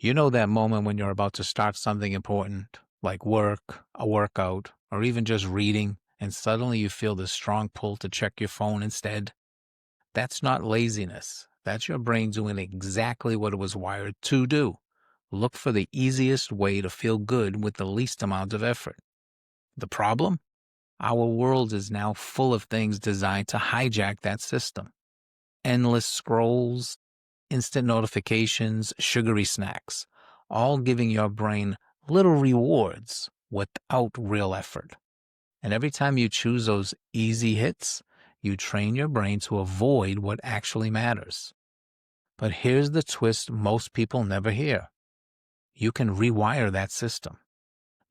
You know that moment when you're about to start something important, like work, a workout, or even just reading, and suddenly you feel this strong pull to check your phone instead? That's not laziness. That's your brain doing exactly what it was wired to do. Look for the easiest way to feel good with the least amount of effort. The problem? Our world is now full of things designed to hijack that system. Endless scrolls, instant notifications, sugary snacks, all giving your brain little rewards without real effort. And every time you choose those easy hits, you train your brain to avoid what actually matters. But here's the twist most people never hear. You can rewire that system.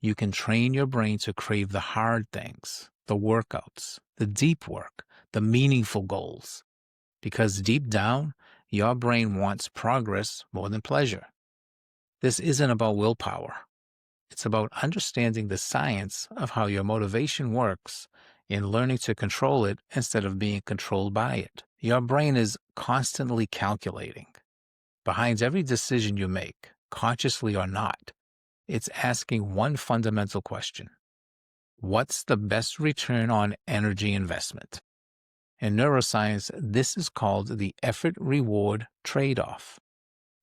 You can train your brain to crave the hard things, the workouts, the deep work, the meaningful goals. Because deep down, your brain wants progress more than pleasure. This isn't about willpower. It's about understanding the science of how your motivation works and learning to control it instead of being controlled by it. Your brain is constantly calculating. Behind every decision you make, consciously or not, it's asking one fundamental question. What's the best return on energy investment? In neuroscience, this is called the effort-reward tradeoff.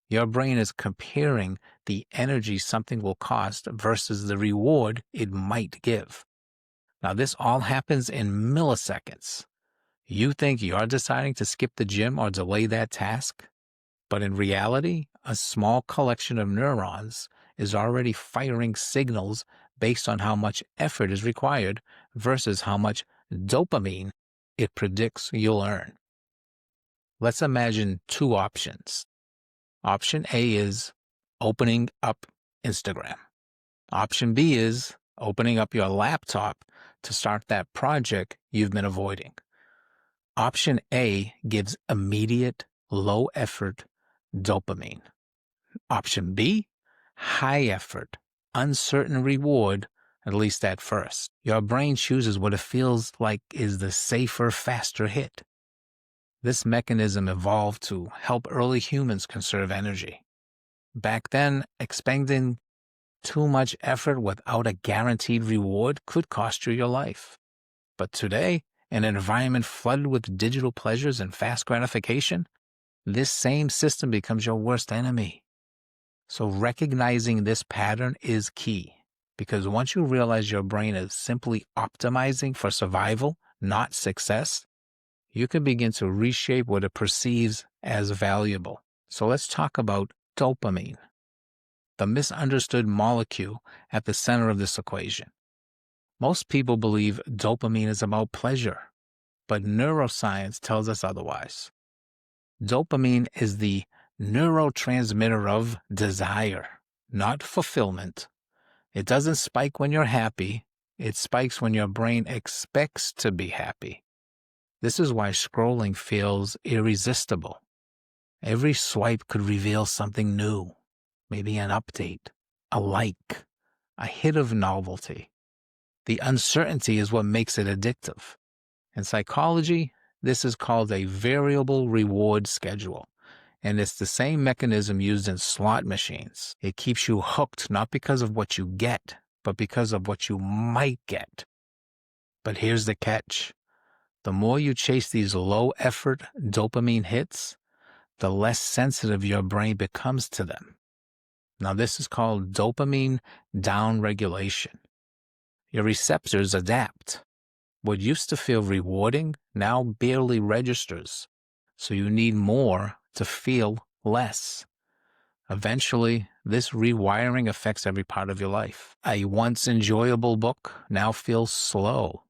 Your brain is comparing the energy something will cost versus the reward it might give. Now, this all happens in milliseconds. You think you're deciding to skip the gym or delay that task, but in reality, a small collection of neurons is already firing signals based on how much effort is required versus how much dopamine it predicts you'll earn. Let's imagine two options. Option A is opening up Instagram. Option B is opening up your laptop to start that project you've been avoiding. Option A gives immediate, low effort dopamine. Option B, high effort, uncertain reward, at least at first. Your brain chooses what it feels like is the safer, faster hit. This mechanism evolved to help early humans conserve energy. Back then, expending too much effort without a guaranteed reward could cost you your life. But today, in an environment flooded with digital pleasures and fast gratification, this same system becomes your worst enemy. So recognizing this pattern is key, because once you realize your brain is simply optimizing for survival, not success, you can begin to reshape what it perceives as valuable. So let's talk about dopamine, the misunderstood molecule at the center of this equation. Most people believe dopamine is about pleasure, but neuroscience tells us otherwise. Dopamine is the neurotransmitter of desire, not fulfillment. It doesn't spike when you're happy. It spikes when your brain expects to be happy. This is why scrolling feels irresistible. Every swipe could reveal something new, maybe an update, a like, a hit of novelty. The uncertainty is what makes it addictive. In psychology, this is called a variable reward schedule, and it's the same mechanism used in slot machines. It keeps you hooked not because of what you get, but because of what you might get. But here's the catch. The more you chase these low-effort dopamine hits, the less sensitive your brain becomes to them. Now, this is called dopamine downregulation. Your receptors adapt. What used to feel rewarding now barely registers, so you need more to feel less. Eventually, this rewiring affects every part of your life. A once enjoyable book now feels slow.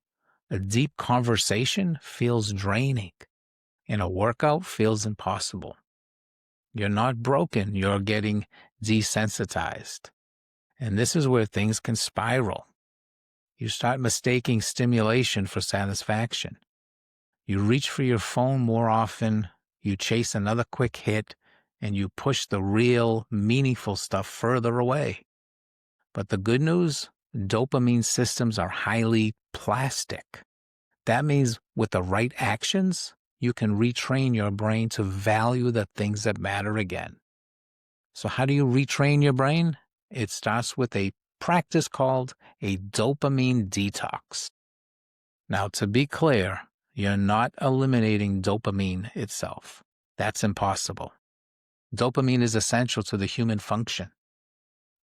A deep conversation feels draining, and a workout feels impossible. You're not broken, you're getting desensitized. And this is where things can spiral. You start mistaking stimulation for satisfaction. You reach for your phone more often, you chase another quick hit, and you push the real, meaningful stuff further away. But the good news, dopamine systems are highly plastic. That means with the right actions, you can retrain your brain to value the things that matter again. So how do you retrain your brain? It starts with a practice called a dopamine detox. Now, to be clear, you're not eliminating dopamine itself. That's impossible. Dopamine is essential to the human function.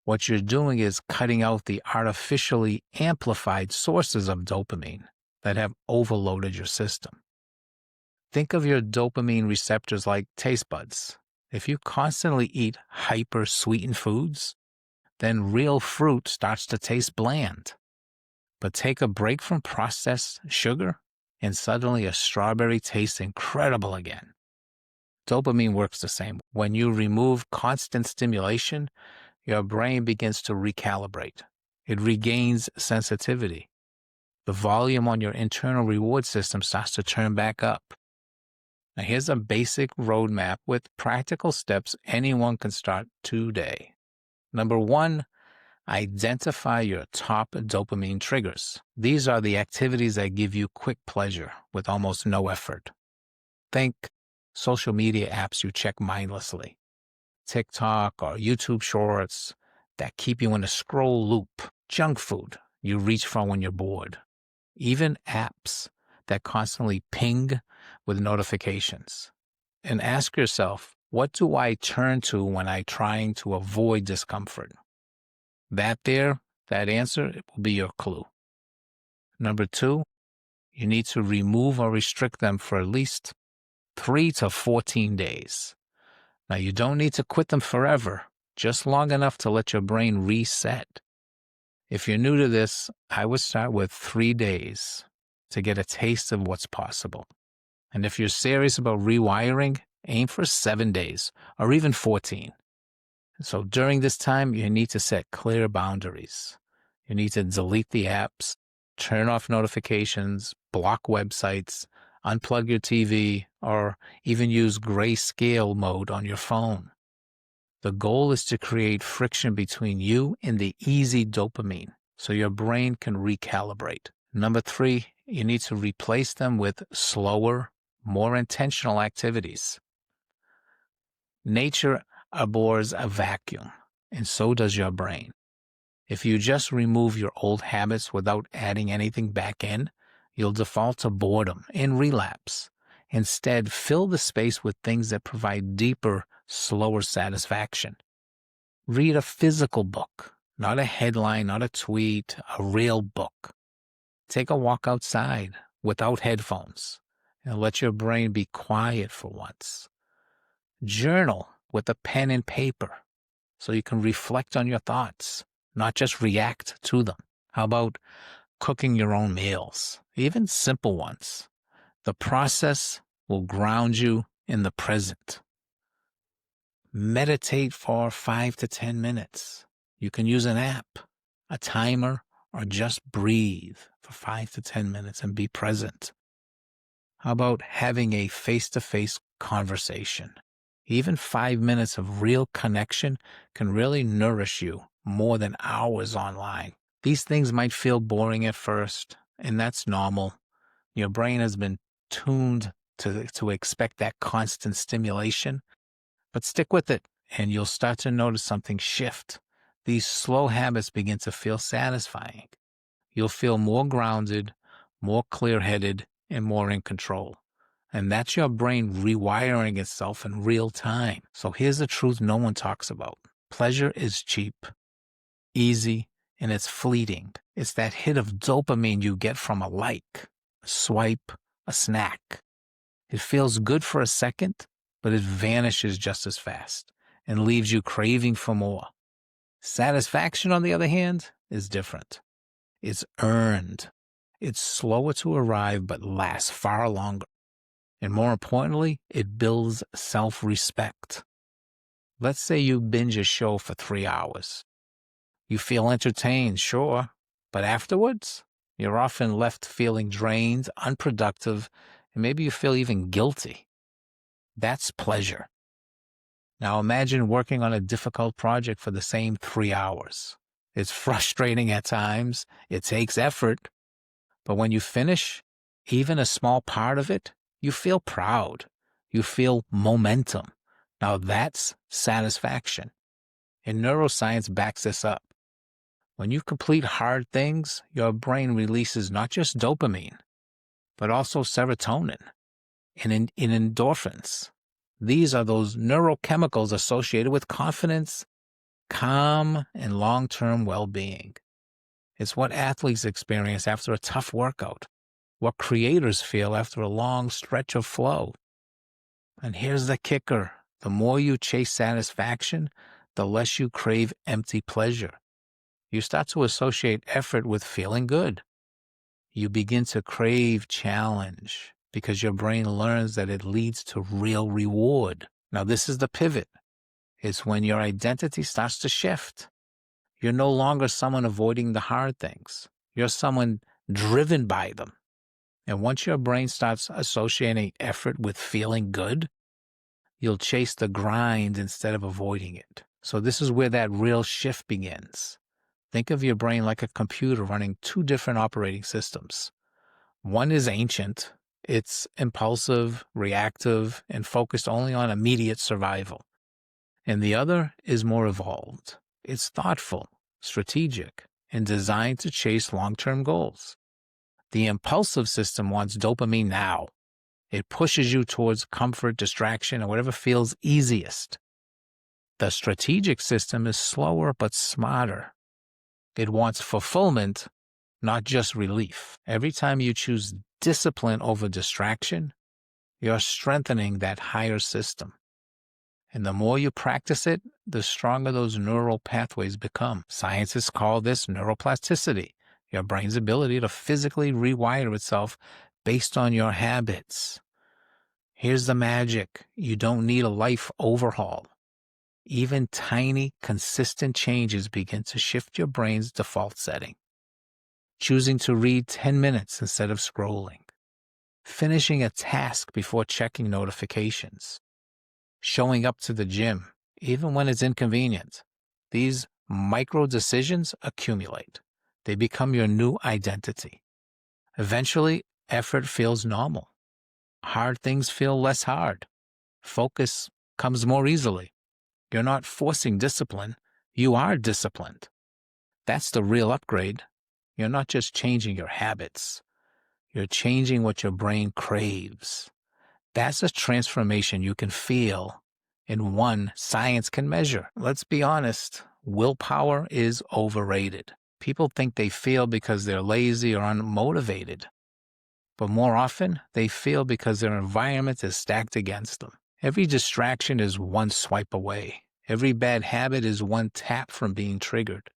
What you're doing is cutting out the artificially amplified sources of dopamine that have overloaded your system. Think of your dopamine receptors like taste buds. If you constantly eat hyper-sweetened foods, then real fruit starts to taste bland. But take a break from processed sugar, and suddenly a strawberry tastes incredible again. Dopamine works the same. When you remove constant stimulation, your brain begins to recalibrate. It regains sensitivity. The volume on your internal reward system starts to turn back up. Now, here's a basic roadmap with practical steps anyone can start today. Number 1, identify your top dopamine triggers. These are the activities that give you quick pleasure with almost no effort. Think social media apps you check mindlessly, TikTok or YouTube shorts that keep you in a scroll loop, junk food you reach for when you're bored, even apps that constantly ping with notifications. And ask yourself, what do I turn to when I'm trying to avoid discomfort? That answer will be your clue. Number 2, you need to remove or restrict them for at least 3 to 14 days. Now, you don't need to quit them forever, just long enough to let your brain reset. If you're new to this, I would start with 3 days to get a taste of what's possible. And if you're serious about rewiring, aim for 7 days or even 14. So during this time, you need to set clear boundaries. You need to delete the apps, turn off notifications, block websites, unplug your TV, or even use grayscale mode on your phone. The goal is to create friction between you and the easy dopamine so your brain can recalibrate. Number 3, you need to replace them with slower, more intentional activities. Nature abhors a vacuum, and so does your brain. If you just remove your old habits without adding anything back in, you'll default to boredom and relapse. Instead, fill the space with things that provide deeper, slower satisfaction. Read a physical book, not a headline, not a tweet, a real book. Take a walk outside without headphones and let your brain be quiet for once. Journal with a pen and paper so you can reflect on your thoughts, not just react to them. How about cooking your own meals, even simple ones? The process will ground you in the present. Meditate for 5 to 10 minutes. You can use an app, a timer, or just breathe for 5 to 10 minutes and be present. How about having a face-to-face conversation? Even 5 minutes of real connection can really nourish you more than hours online. These things might feel boring at first, and that's normal. Your brain has been tuned to expect that constant stimulation, but stick with it, and you'll start to notice something shift. These slow habits begin to feel satisfying. You'll feel more grounded, more clear-headed, and more in control. And that's your brain rewiring itself in real time. So here's the truth no one talks about. Pleasure is cheap, easy, and it's fleeting. It's that hit of dopamine you get from a like, a swipe, a snack. It feels good for a second, but it vanishes just as fast and leaves you craving for more. Satisfaction, on the other hand, is different. It's earned. It's slower to arrive, but lasts far longer. And more importantly, it builds self-respect. Let's say you binge a show for 3 hours. You feel entertained, sure, but afterwards, you're often left feeling drained, unproductive, and maybe you feel even guilty. That's pleasure. Now imagine working on a difficult project for the same 3 hours. It's frustrating at times, it takes effort, but when you finish, even a small part of it, you feel proud. You feel momentum. Now that's satisfaction. And neuroscience backs this up. When you complete hard things, your brain releases not just dopamine, but also serotonin and in endorphins. These are those neurochemicals associated with confidence, calm, and long-term well-being. It's what athletes experience after a tough workout, what creators feel after a long stretch of flow. And here's the kicker. The more you chase satisfaction, the less you crave empty pleasure. You start to associate effort with feeling good. You begin to crave challenge because your brain learns that it leads to real reward. Now, this is the pivot. It's when your identity starts to shift. You're no longer someone avoiding the hard things. You're someone driven by them. And once your brain starts associating effort with feeling good, you'll chase the grind instead of avoiding it. So this is where that real shift begins. Think of your brain like a computer running two different operating systems. One is ancient. It's impulsive, reactive, and focused only on immediate survival. And the other is more evolved. It's thoughtful, strategic, and designed to chase long-term goals. The impulsive system wants dopamine now. It pushes you towards comfort, distraction, and whatever feels easiest. The strategic system is slower but smarter. It wants fulfillment, not just relief. Every time you choose discipline over distraction, you're strengthening that higher system. And the more you practice it, the stronger those neural pathways become. Scientists call this neuroplasticity, your brain's ability to physically rewire itself based on your habits. Here's the magic. You don't need a life overhaul. Even tiny, consistent changes begin to shift your brain's default setting. Choosing to read 10 minutes instead of scrolling. Finishing a task before checking notifications. Showing up to the gym, even when it's inconvenient. These micro decisions accumulate. They become your new identity. Eventually, effort feels normal. Hard things feel less hard. Focus comes more easily. You're not forcing discipline. You are disciplined. That's the real upgrade. You're not just changing your habits. You're changing what your brain craves. That's a transformation you can feel and one science can measure. Let's be honest, willpower is overrated. People think they fail because they're lazy or unmotivated. But more often, they fail because their environment is stacked against them. Every distraction is one swipe away. Every bad habit is one tap from being triggered.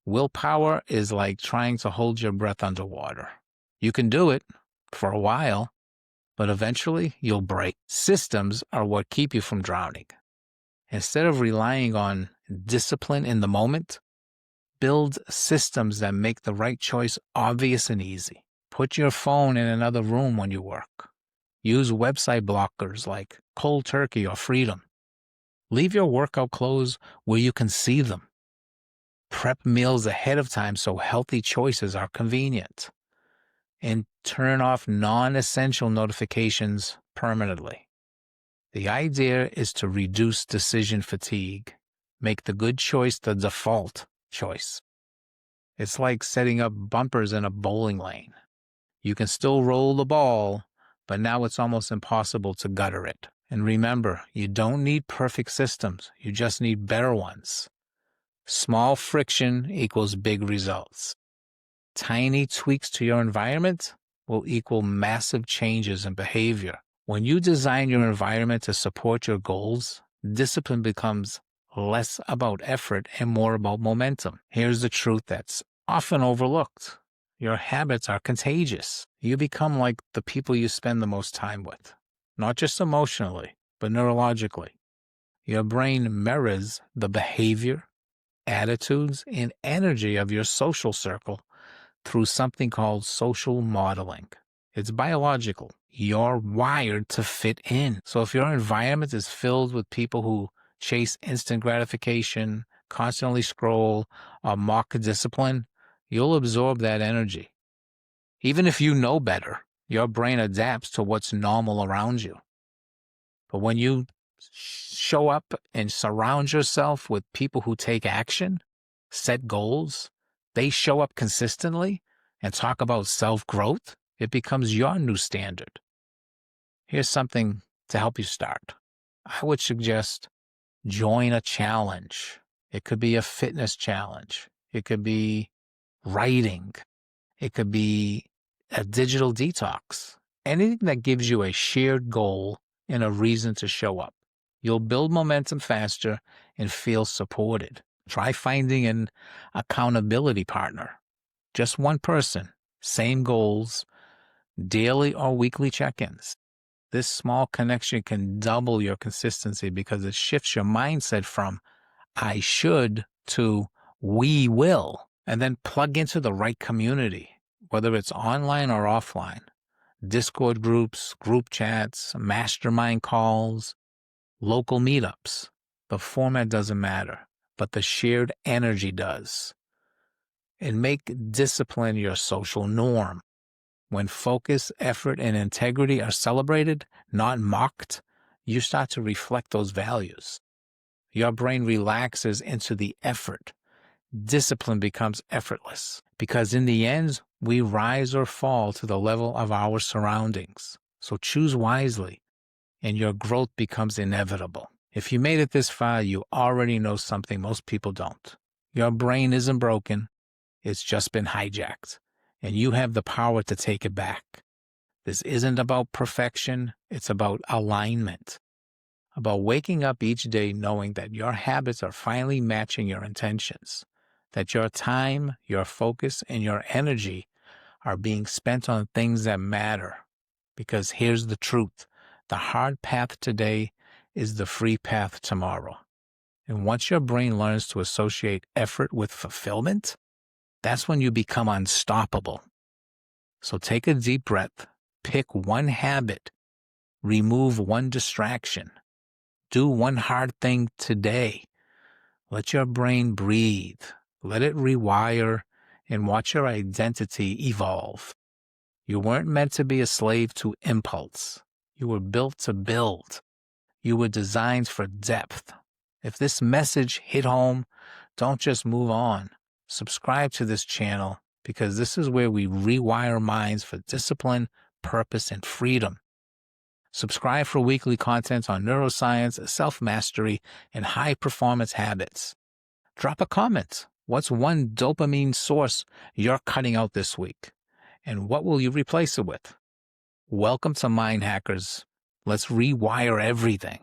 Willpower is like trying to hold your breath underwater. You can do it for a while, but eventually you'll break. Systems are what keep you from drowning. Instead of relying on discipline in the moment, build systems that make the right choice obvious and easy. Put your phone in another room when you work. Use website blockers like Cold Turkey or Freedom. Leave your workout clothes where you can see them. Prep meals ahead of time so healthy choices are convenient. And turn off non-essential notifications permanently. The idea is to reduce decision fatigue. Make the good choice the default choice. It's like setting up bumpers in a bowling lane. You can still roll the ball, but now it's almost impossible to gutter it. And remember, you don't need perfect systems. You just need better ones. Small friction equals big results. Tiny tweaks to your environment will equal massive changes in behavior. When you design your environment to support your goals, discipline becomes less about effort and more about momentum. Here's the truth that's often overlooked. Your habits are contagious. You become like the people you spend the most time with, not just emotionally, but neurologically. Your brain mirrors the behavior, attitudes, and energy of your social circle through something called social modeling. It's biological. You're wired to fit in. So if your environment is filled with people who chase instant gratification, constantly scroll, or mock discipline, you'll absorb that energy. Even if you know better, your brain adapts to what's normal around you. But when you show up and surround yourself with people who take action, set goals, they show up consistently and talk about self-growth, it becomes your new standard. Here's something to help you start. I would suggest join a challenge. It could be a fitness challenge. It could be writing. It could be a digital detox. Anything that gives you a shared goal and a reason to show up. You'll build momentum faster and feel supported. Try finding an accountability partner. Just one person, same goals, daily or weekly check-ins. This small connection can double your consistency because it shifts your mindset from I should to we will, and then plug into the right community, whether it's online or offline. Discord groups, group chats, mastermind calls, local meetups. The format doesn't matter, but the shared energy does. And make discipline your social norm. When focus, effort, and integrity are celebrated, not mocked, you start to reflect those values. Your brain relaxes into the effort. Discipline becomes effortless because in the end, we rise or fall to the level of our surroundings. So choose wisely and your growth becomes inevitable. If you made it this far, you already know something most people don't. Your brain isn't broken. It's just been hijacked, and you have the power to take it back. This isn't about perfection. It's about alignment, about waking up each day knowing that your habits are finally matching your intentions, that your time, your focus, and your energy are being spent on things that matter. Because here's the truth. The hard path today is the free path tomorrow. And once your brain learns to associate effort with fulfillment, that's when you become unstoppable. So take a deep breath, pick one habit, remove one distraction, do one hard thing today. Let your brain breathe, let it rewire, and watch your identity evolve. You weren't meant to be a slave to impulse. You were built to build. You were designed for depth. If this message hit home, don't just move on. Subscribe to this channel because this is where we rewire minds for discipline, purpose, and freedom. Subscribe for weekly content on neuroscience, self-mastery, and high-performance habits. Drop a comment. What's one dopamine source you're cutting out this week? And what will you replace it with? Welcome to Mind Hackers. Let's rewire everything.